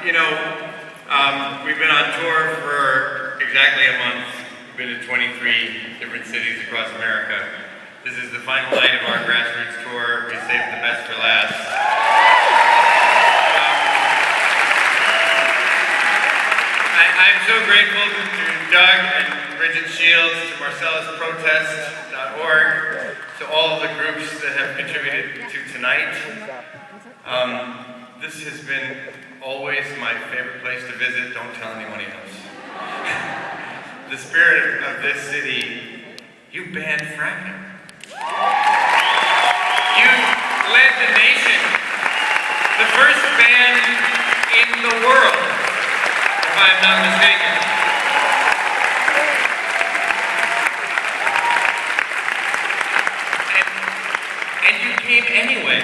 We've been on tour for exactly a month. We've been to 23 different cities across America. This is the final night of our grassroots tour. We saved the best for last. I'm so grateful to Doug and Bridget Shields, to MarcellusProtest.org, to all of the groups that have contributed to tonight. This has been always my favorite place to visit. Don't tell anyone else. The spirit of this city, you banned fracking. You led the nation. The first ban in the world, if I'm not mistaken. And you came anyway.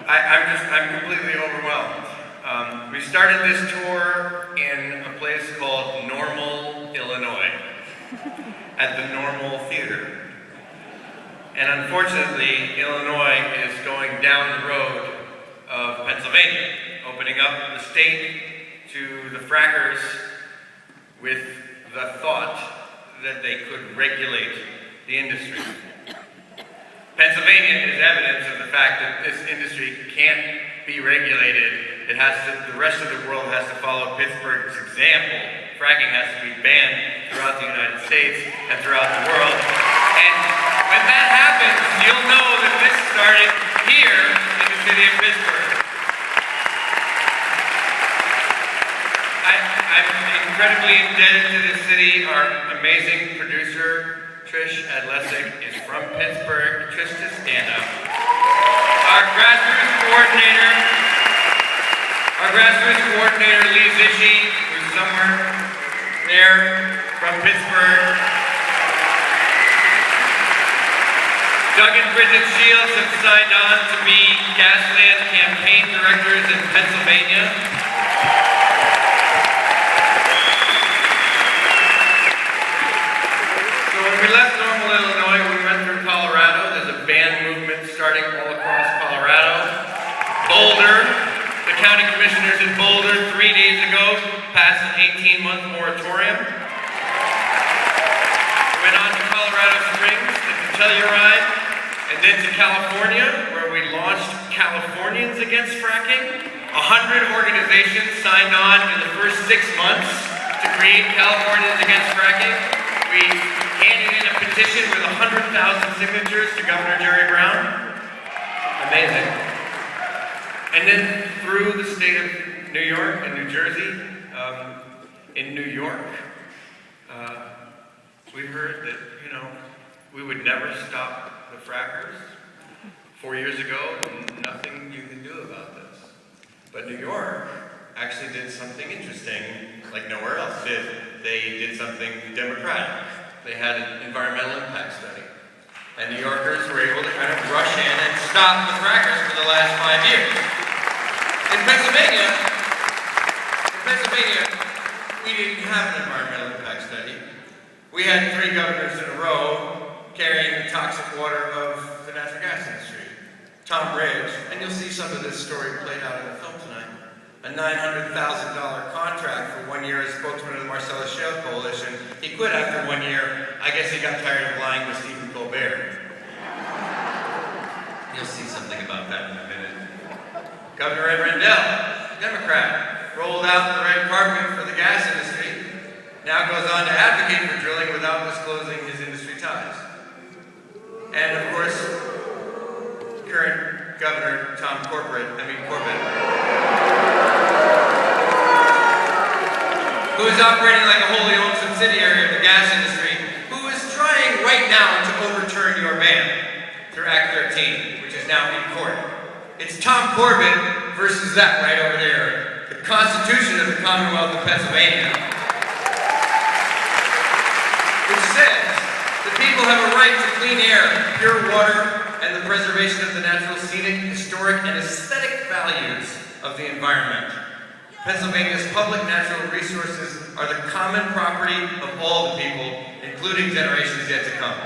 I'm completely overwhelmed. We started this tour in a place called Normal, Illinois, at the Normal Theater. And unfortunately, Illinois is going down the road of Pennsylvania, opening up the state to the frackers with the thought that they could regulate the industry. Pennsylvania is evidence of the fact that this industry can't be regulated. The rest of the world has to follow Pittsburgh's example. Fracking has to be banned throughout the United States and throughout the world. And when that happens, you'll know that this started here in the city of Pittsburgh. I'm incredibly indebted to this city. Our amazing producer, Trish Adlesic, is from Pittsburgh. Trish, to stand up. Our grassroots coordinator, Lee Zishi, who's somewhere there from Pittsburgh. Doug and Bridget Shields have signed on to be GasLand campaign directors in Pennsylvania. So when we left Normal, Illinois, we went through Colorado. There's a ban movement starting all across Colorado. Boulder, the county commissioners in Boulder 3 days ago passed an 18-month moratorium. We went on to Colorado Springs, to Telluride, and then to California, where we launched Californians Against Fracking. 100 organizations signed on in the first 6 months to create Californians Against Fracking. We handed in a petition with 100,000 signatures to Governor Jerry Brown. Amazing. And then through the state of New York and New Jersey, in New York, we heard that, we would never stop the frackers. 4 years ago, nothing you can do about this. But New York actually did something interesting, like nowhere else did. They did something democratic. They had an environmental impact study. And New Yorkers were able to kind of rush in and stop the frackers for the last 5 years. In Pennsylvania, we didn't have an environmental impact study. We had 3 governors in a row carrying the toxic water of the natural gas industry. Tom Ridge, and you'll see some of this story played out in the film tonight, a $900,000 contract for 1 year as spokesman of the Marcellus Shale Coalition. He quit after 1 year. I guess he got tired of lying with Stephen Colbert. You'll see something about that in a minute. Governor Ed Rendell, Democrat, rolled out the red carpet for the gas industry, now goes on to advocate for drilling without disclosing his industry ties. And of course, current Governor Corbett, who is operating like a wholly owned subsidiary of the gas industry, who is trying right now to overturn your ban through Act 13, which is now in court. It's Tom Corbett versus that right over there, the Constitution of the Commonwealth of Pennsylvania, which says the people have a right to clean air, pure water, and the preservation of the natural, scenic, historic, and aesthetic values of the environment. Pennsylvania's public natural resources are the common property of all the people, including generations yet to come.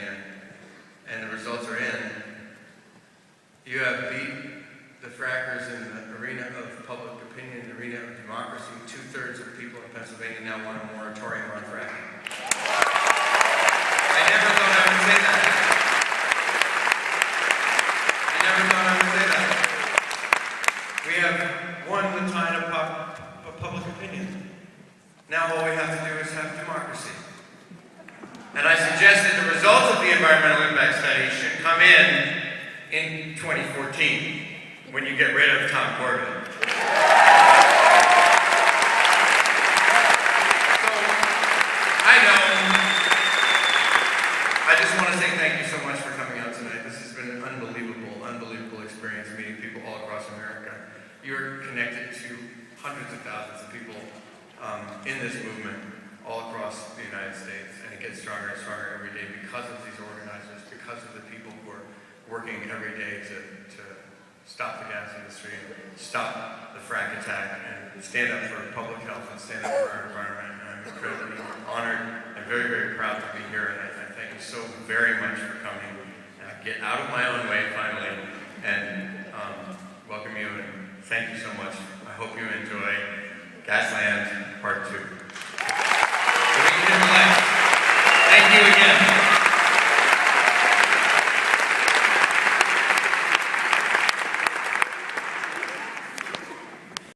Pennsylvania, and the results are in. You have beat the frackers in the arena of public opinion, the arena of democracy. 2/3 of people in Pennsylvania now want a moratorium on fracking. I never thought I would say that. I never thought I would say that. We have won the tide of public opinion. Now all we have to do is have democracy. And I suggested the results of the environmental impact study should come in 2014, when you get rid of Tom Corbett. So, I know. I just want to say thank you so much for coming out tonight. This has been an unbelievable experience meeting people all across America. You're connected to hundreds of thousands of people in this movement all across the United States, and it gets stronger and stronger every day because of these organizers, because of the people who are working every day to stop the gas industry, stop the frack attack, and stand up for public health and stand up for our environment. And I'm incredibly honored and very proud to be here, and I thank you so very much for coming. Get out of my own way finally, and welcome you, and thank you so much. I hope you enjoy GasLand Part 2.